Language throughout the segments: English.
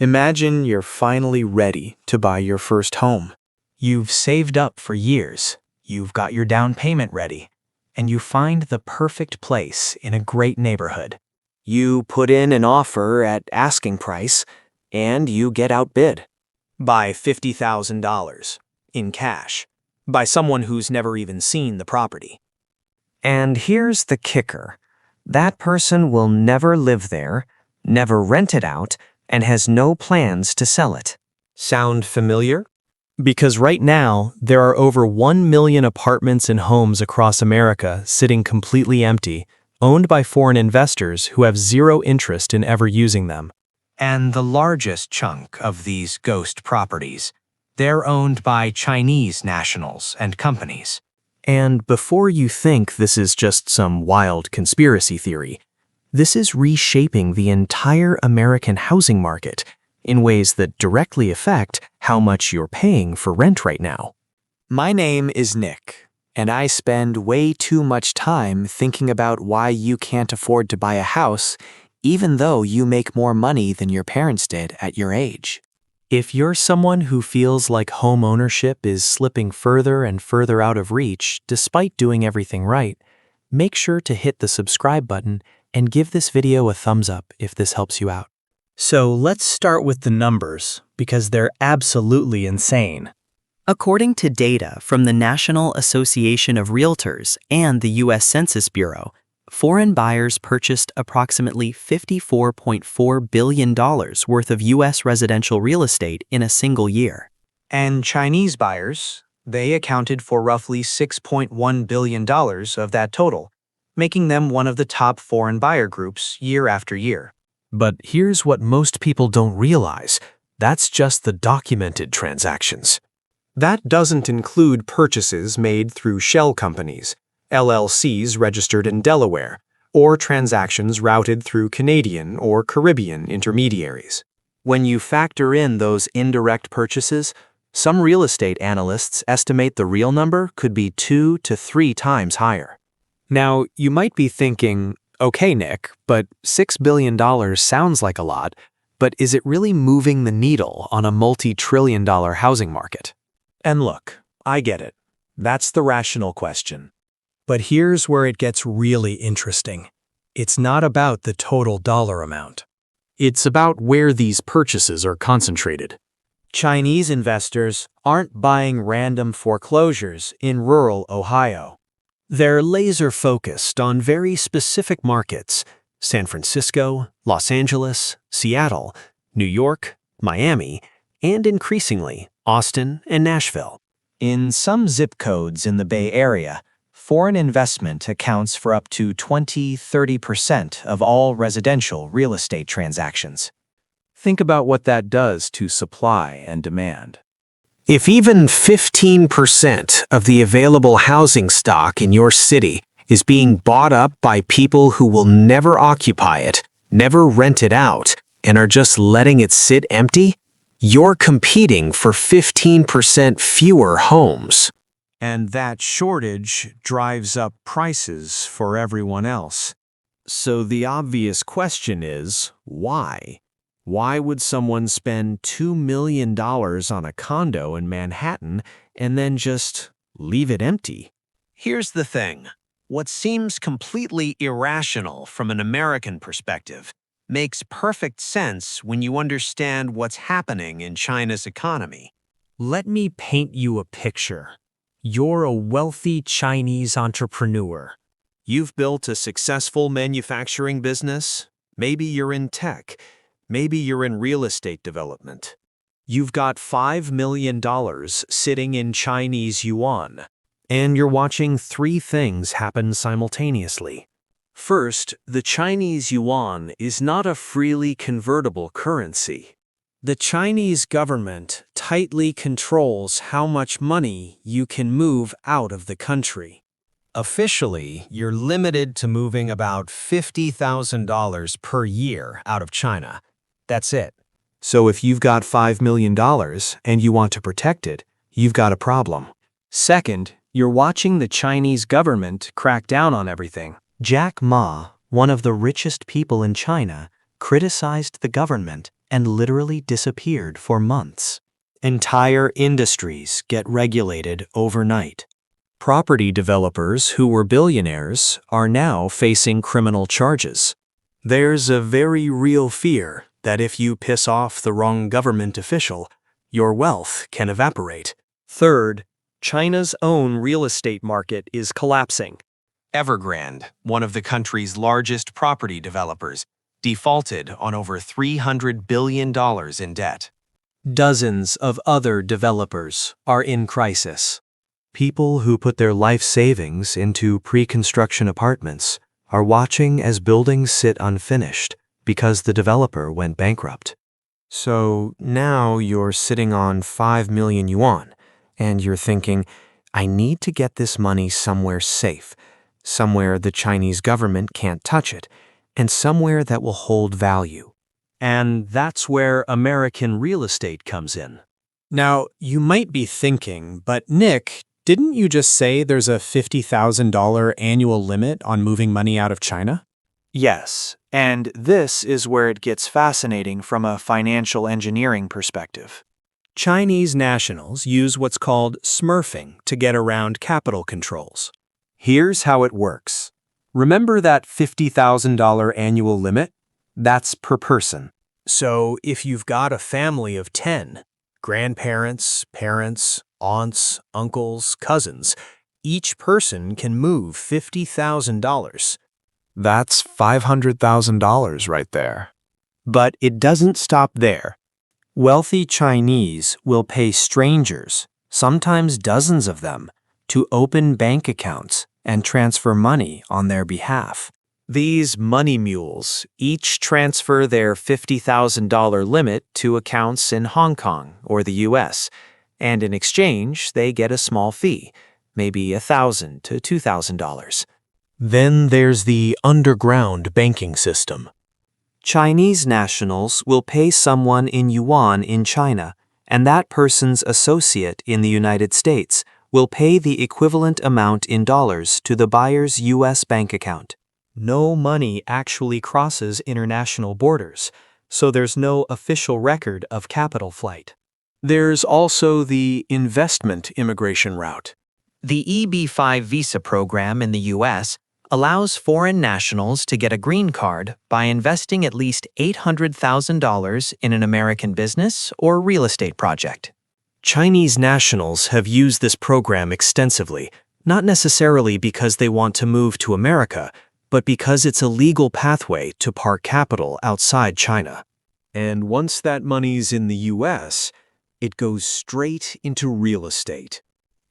Imagine you're finally ready to buy your first home. You've saved up for years, you've got your down payment ready, and you find the perfect place in a great neighborhood. You put in an offer at asking price, and you get outbid by $50,000 in cash by someone who's never even seen the property. And here's the kicker. That person will never live there, never rent it out, and has no plans to sell it. Sound familiar? Because right now, there are over 1 million apartments and homes across America sitting completely empty, owned by foreign investors who have zero interest in ever using them. And the largest chunk of these ghost properties, they're owned by Chinese nationals and companies. And before you think this is just some wild conspiracy theory, this is reshaping the entire American housing market in ways that directly affect how much you're paying for rent right now. My name is Nick, and I spend way too much time thinking about why you can't afford to buy a house even though you make more money than your parents did at your age. If you're someone who feels like home ownership is slipping further and further out of reach despite doing everything right, make sure to hit the subscribe button and give this video a thumbs up if this helps you out. So let's start with the numbers, because they're absolutely insane. According to data from the National Association of Realtors and the U.S. Census Bureau, foreign buyers purchased approximately $54.4 billion worth of U.S. residential real estate in a single year. And Chinese buyers, they accounted for roughly $6.1 billion of that total, making them one of the top foreign buyer groups year after year. But here's what most people don't realize. That's just the documented transactions. That doesn't include purchases made through shell companies, LLCs registered in Delaware, or transactions routed through Canadian or Caribbean intermediaries. When you factor in those indirect purchases, some real estate analysts estimate the real number could be 2 to 3 times higher. Now, you might be thinking, okay, Nick, but $6 billion sounds like a lot, but is it really moving the needle on a multi-trillion-dollar housing market? And look, I get it. That's the rational question. But here's where it gets really interesting. It's not about the total dollar amount. It's about where these purchases are concentrated. Chinese investors aren't buying random foreclosures in rural Ohio. They're laser-focused on very specific markets: San Francisco, Los Angeles, Seattle, New York, Miami, and increasingly, Austin and Nashville. In some zip codes in the Bay Area, foreign investment accounts for up to 20–30% of all residential real estate transactions. Think about what that does to supply and demand. If even 15% of the available housing stock in your city is being bought up by people who will never occupy it, never rent it out, and are just letting it sit empty, you're competing for 15% fewer homes. And that shortage drives up prices for everyone else. So the obvious question is, why? Why would someone spend $2 million on a condo in Manhattan and then just leave it empty? Here's the thing. What seems completely irrational from an American perspective makes perfect sense when you understand what's happening in China's economy. Let me paint you a picture. You're a wealthy Chinese entrepreneur. You've built a successful manufacturing business. Maybe you're in tech. Maybe you're in real estate development. You've got $5 million sitting in Chinese yuan, and you're watching 3 things happen simultaneously. First, the Chinese yuan is not a freely convertible currency. The Chinese government tightly controls how much money you can move out of the country. Officially, you're limited to moving about $50,000 per year out of China. That's it. So if you've got $5 million and you want to protect it, you've got a problem. Second, you're watching the Chinese government crack down on everything. Jack Ma, one of the richest people in China, criticized the government and literally disappeared for months. Entire industries get regulated overnight. Property developers who were billionaires are now facing criminal charges. There's a very real fear that if you piss off the wrong government official, your wealth can evaporate. Third, China's own real estate market is collapsing. Evergrande, one of the country's largest property developers, defaulted on over $300 billion in debt. Dozens of other developers are in crisis. People who put their life savings into pre-construction apartments are watching as buildings sit unfinished because the developer went bankrupt. So now you're sitting on 5 million yuan, and you're thinking, I need to get this money somewhere safe, somewhere the Chinese government can't touch it, and somewhere that will hold value. And that's where American real estate comes in. Now, you might be thinking, but Nick, didn't you just say there's a $50,000 annual limit on moving money out of China? Yes, and this is where it gets fascinating from a financial engineering perspective. Chinese nationals use what's called smurfing to get around capital controls. Here's how it works. Remember that $50,000 annual limit? That's per person. So if you've got a family of 10, grandparents, parents, aunts, uncles, cousins, each person can move $50,000. That's $500,000 right there. But it doesn't stop there. Wealthy Chinese will pay strangers, sometimes dozens of them, to open bank accounts and transfer money on their behalf. These money mules each transfer their $50,000 limit to accounts in Hong Kong or the US, and in exchange they get a small fee, maybe $1,000 to $2,000. Then there's the underground banking system. Chinese nationals will pay someone in yuan in China, and that person's associate in the United States will pay the equivalent amount in dollars to the buyer's US bank account. No money actually crosses international borders, so there's no official record of capital flight. There's also the investment immigration route. The EB-5 visa program in the U.S. allows foreign nationals to get a green card by investing at least $800,000 in an American business or real estate project. Chinese nationals have used this program extensively, not necessarily because they want to move to America, but because it's a legal pathway to park capital outside China. And once that money's in the US, it goes straight into real estate.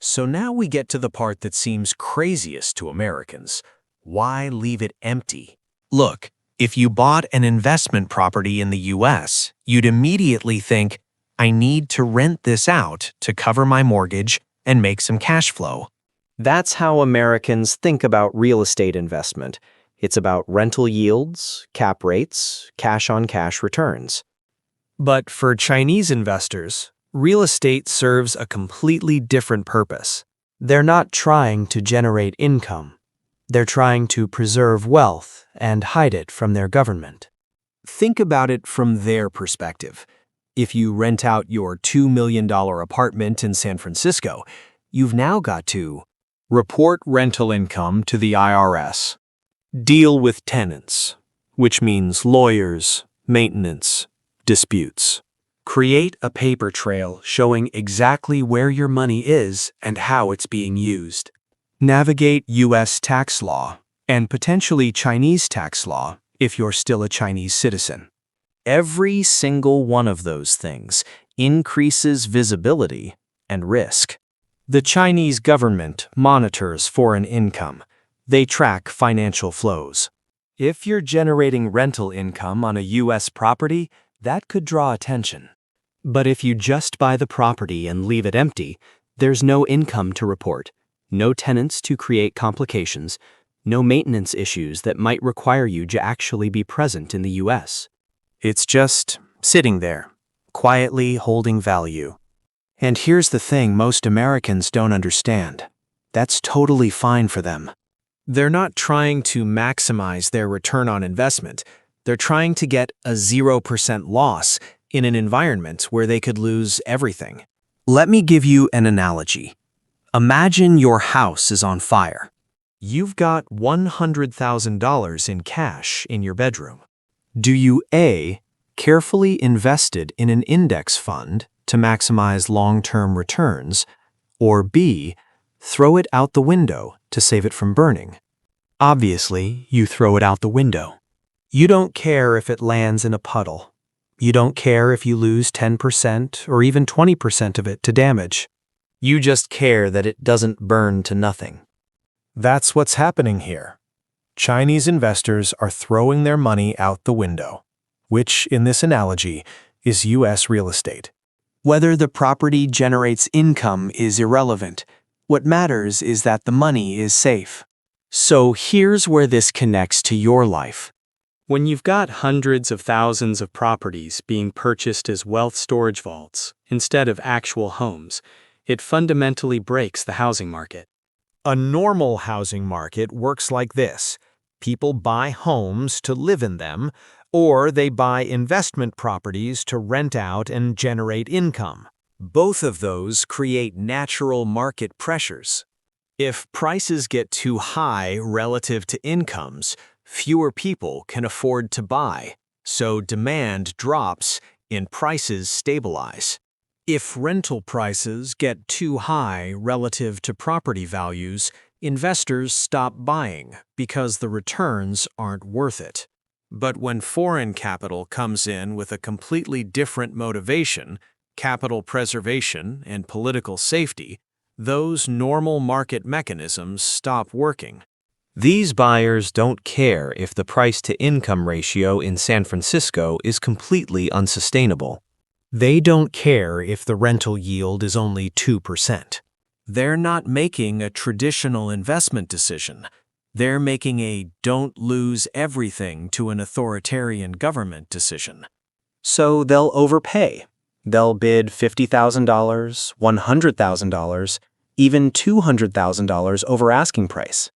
So now we get to the part that seems craziest to Americans. Why leave it empty? Look, if you bought an investment property in the US, you'd immediately think, I need to rent this out to cover my mortgage and make some cash flow. That's how Americans think about real estate investment. It's about rental yields, cap rates, cash-on-cash returns. But for Chinese investors, real estate serves a completely different purpose. They're not trying to generate income. They're trying to preserve wealth and hide it from their government. Think about it from their perspective. If you rent out your $2 million apartment in San Francisco, you've now got to report rental income to the IRS, deal with tenants, which means lawyers, maintenance, disputes, create a paper trail showing exactly where your money is and how it's being used, navigate U.S. tax law and potentially Chinese tax law if you're still a Chinese citizen. Every single one of those things increases visibility and risk. The Chinese government monitors foreign income. They track financial flows. If you're generating rental income on a U.S. property, that could draw attention. But if you just buy the property and leave it empty, there's no income to report, no tenants to create complications, no maintenance issues that might require you to actually be present in the U.S. It's just sitting there, quietly holding value. And here's the thing most Americans don't understand. That's totally fine for them. They're not trying to maximize their return on investment. They're trying to get a 0% loss in an environment where they could lose everything. Let me give you an analogy. Imagine your house is on fire. You've got $100,000 in cash in your bedroom. Do you A, carefully invest it in an index fund to maximize long-term returns, or B, throw it out the window to save it from burning? Obviously, you throw it out the window. You don't care if it lands in a puddle. You don't care if you lose 10% or even 20% of it to damage. You just care that it doesn't burn to nothing. That's what's happening here. Chinese investors are throwing their money out the window, which, in this analogy, is U.S. real estate. Whether the property generates income is irrelevant. What matters is that the money is safe. So here's where this connects to your life. When you've got hundreds of thousands of properties being purchased as wealth storage vaults instead of actual homes, it fundamentally breaks the housing market. A normal housing market works like this. People buy homes to live in them, or they buy investment properties to rent out and generate income. Both of those create natural market pressures. If prices get too high relative to incomes, fewer people can afford to buy, so demand drops and prices stabilize. If rental prices get too high relative to property values, investors stop buying because the returns aren't worth it. But when foreign capital comes in with a completely different motivation, capital preservation and political safety, those normal market mechanisms stop working. These buyers don't care if the price-to-income ratio in San Francisco is completely unsustainable. They don't care if the rental yield is only 2%. They're not making a traditional investment decision. They're making a don't lose everything to an authoritarian government decision. So they'll overpay. They'll bid $50,000, $100,000, even $200,000 over asking price.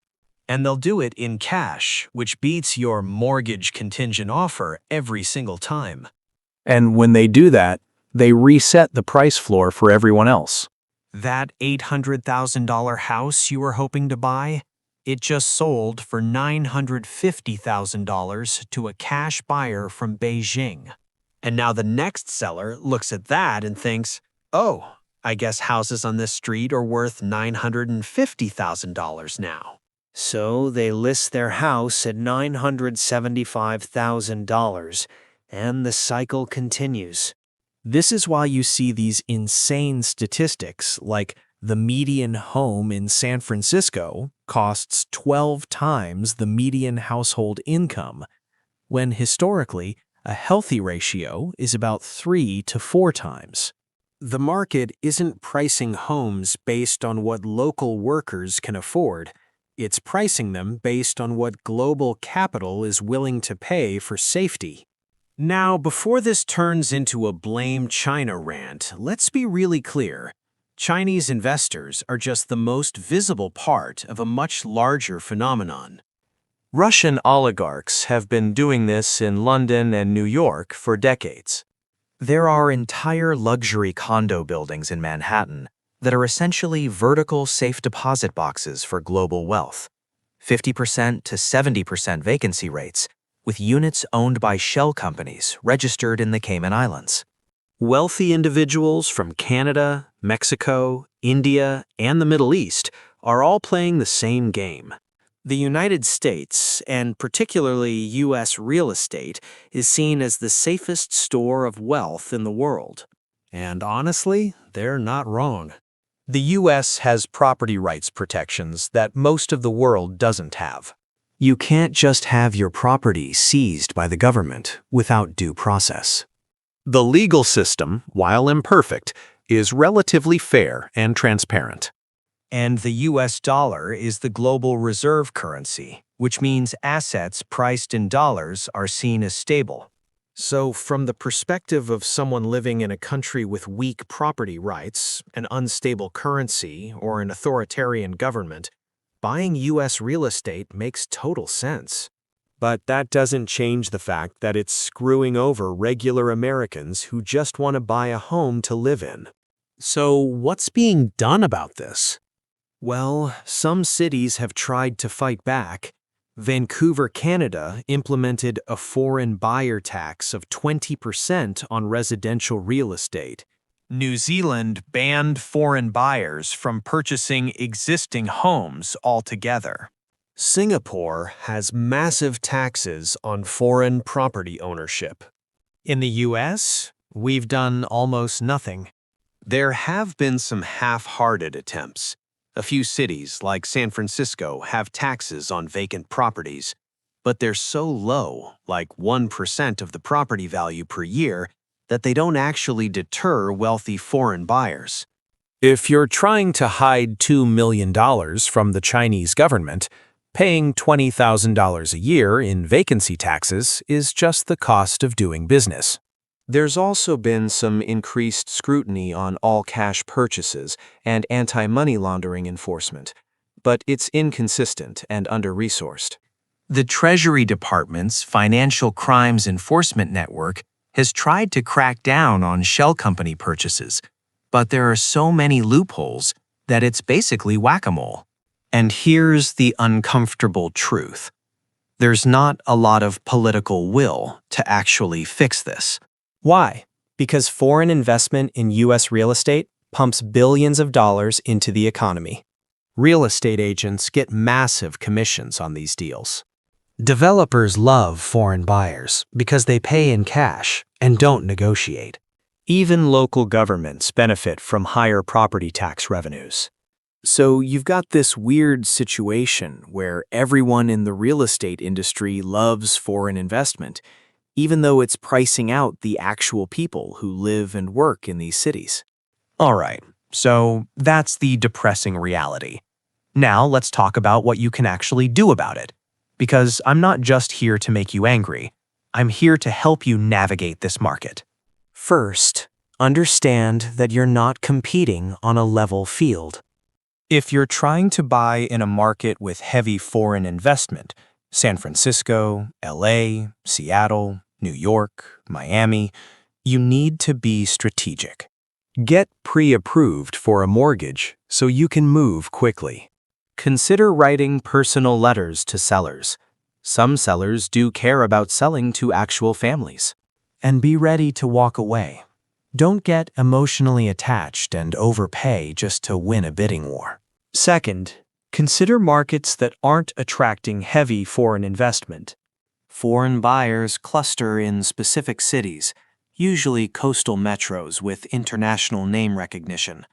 And they'll do it in cash, which beats your mortgage contingent offer every single time. And when they do that, they reset the price floor for everyone else. That $800,000 house you were hoping to buy, it just sold for $950,000 to a cash buyer from Beijing. And now the next seller looks at that and thinks, oh, I guess houses on this street are worth $950,000 now. So they list their house at $975,000, and the cycle continues. This is why you see these insane statistics like the median home in San Francisco costs 12 times the median household income, when historically a healthy ratio is about 3 to 4 times. The market isn't pricing homes based on what local workers can afford. It's pricing them based on what global capital is willing to pay for safety. Now, before this turns into a blame China rant, let's be really clear. Chinese investors are just the most visible part of a much larger phenomenon. Russian oligarchs have been doing this in London and New York for decades. There are entire luxury condo buildings in Manhattan that are essentially vertical safe deposit boxes for global wealth. 50% to 70% vacancy rates, with units owned by shell companies registered in the Cayman Islands. Wealthy individuals from Canada, Mexico, India, and the Middle East are all playing the same game. The United States, and particularly U.S. real estate, is seen as the safest store of wealth in the world. And honestly, they're not wrong. The U.S. has property rights protections that most of the world doesn't have. You can't just have your property seized by the government without due process. The legal system, while imperfect, is relatively fair and transparent. And the US dollar is the global reserve currency, which means assets priced in dollars are seen as stable. So, from the perspective of someone living in a country with weak property rights, an unstable currency, or an authoritarian government, buying U.S. real estate makes total sense. But that doesn't change the fact that it's screwing over regular Americans who just want to buy a home to live in. So, what's being done about this? Well, some cities have tried to fight back. Vancouver, Canada implemented a foreign buyer tax of 20% on residential real estate. New Zealand banned foreign buyers from purchasing existing homes altogether. Singapore has massive taxes on foreign property ownership. In the US, we've done almost nothing. There have been some half-hearted attempts. A few cities, like San Francisco, have taxes on vacant properties, but they're so low, like 1% of the property value per year, that they don't actually deter wealthy foreign buyers. If you're trying to hide $2 million from the Chinese government, paying $20,000 a year in vacancy taxes is just the cost of doing business. There's also been some increased scrutiny on all-cash purchases and anti-money laundering enforcement, but it's inconsistent and under-resourced. The Treasury Department's Financial Crimes Enforcement Network has tried to crack down on shell company purchases, but there are so many loopholes that it's basically whack-a-mole. And here's the uncomfortable truth. There's not a lot of political will to actually fix this. Why? Because foreign investment in U.S. real estate pumps billions of dollars into the economy. Real estate agents get massive commissions on these deals. Developers love foreign buyers because they pay in cash and don't negotiate. Even local governments benefit from higher property tax revenues. So you've got this weird situation where everyone in the real estate industry loves foreign investment, even though it's pricing out the actual people who live and work in these cities. All right, so that's the depressing reality. Now let's talk about what you can actually do about it. Because I'm not just here to make you angry. I'm here to help you navigate this market. First, understand that you're not competing on a level field. If you're trying to buy in a market with heavy foreign investment, San Francisco, LA, Seattle, New York, Miami, you need to be strategic. Get pre-approved for a mortgage so you can move quickly. Consider writing personal letters to sellers. Some sellers do care about selling to actual families. And be ready to walk away. Don't get emotionally attached and overpay just to win a bidding war. Second, consider markets that aren't attracting heavy foreign investment. Foreign buyers cluster in specific cities, usually coastal metros with international name recognition.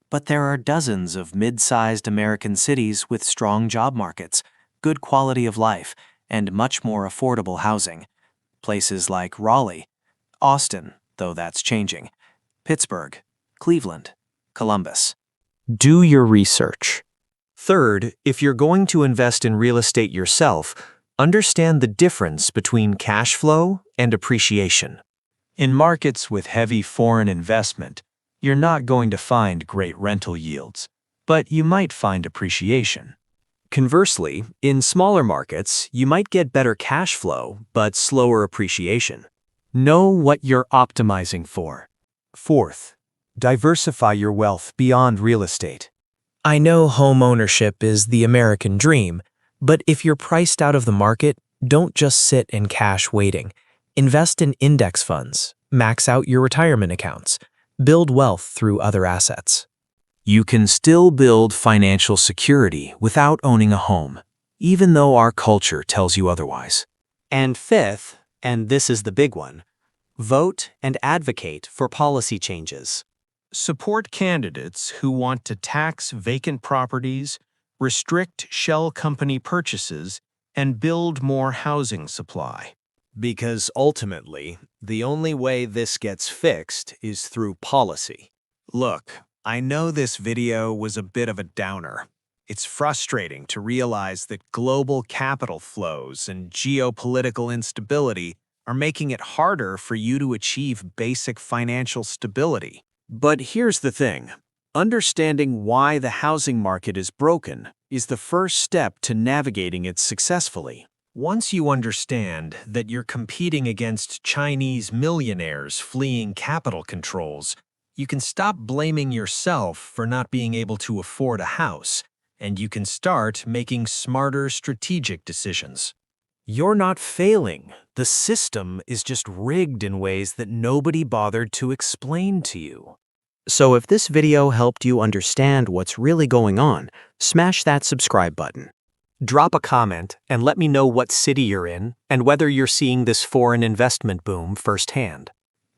But there are dozens of mid-sized American cities with strong job markets, good quality of life, and much more affordable housing. Places like Raleigh, Austin, though that's changing, Pittsburgh, Cleveland, Columbus. Do your research. Third, if you're going to invest in real estate yourself, understand the difference between cash flow and appreciation. In markets with heavy foreign investment, you're not going to find great rental yields, but you might find appreciation. Conversely, in smaller markets, you might get better cash flow, but slower appreciation. Know what you're optimizing for. Fourth, diversify your wealth beyond real estate. I know home ownership is the American dream, but if you're priced out of the market, don't just sit in cash waiting. Invest in index funds, max out your retirement accounts, build wealth through other assets. You can still build financial security without owning a home, even though our culture tells you otherwise. And fifth, and this is the big one, vote and advocate for policy changes. Support candidates who want to tax vacant properties, restrict shell company purchases, and build more housing supply. Because ultimately, the only way this gets fixed is through policy. Look, I know this video was a bit of a downer. It's frustrating to realize that global capital flows and geopolitical instability are making it harder for you to achieve basic financial stability. But here's the thing. Understanding why the housing market is broken is the first step to navigating it successfully. Once you understand that you're competing against Chinese millionaires fleeing capital controls, you can stop blaming yourself for not being able to afford a house, and you can start making smarter strategic decisions. You're not failing. The system is just rigged in ways that nobody bothered to explain to you. So if this video helped you understand what's really going on, smash that subscribe button. Drop a comment and let me know what city you're in and whether you're seeing this foreign investment boom firsthand.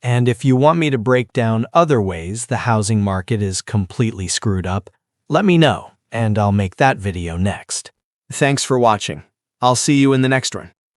And if you want me to break down other ways the housing market is completely screwed up, let me know, and I'll make that video next. Thanks for watching. I'll see you in the next one.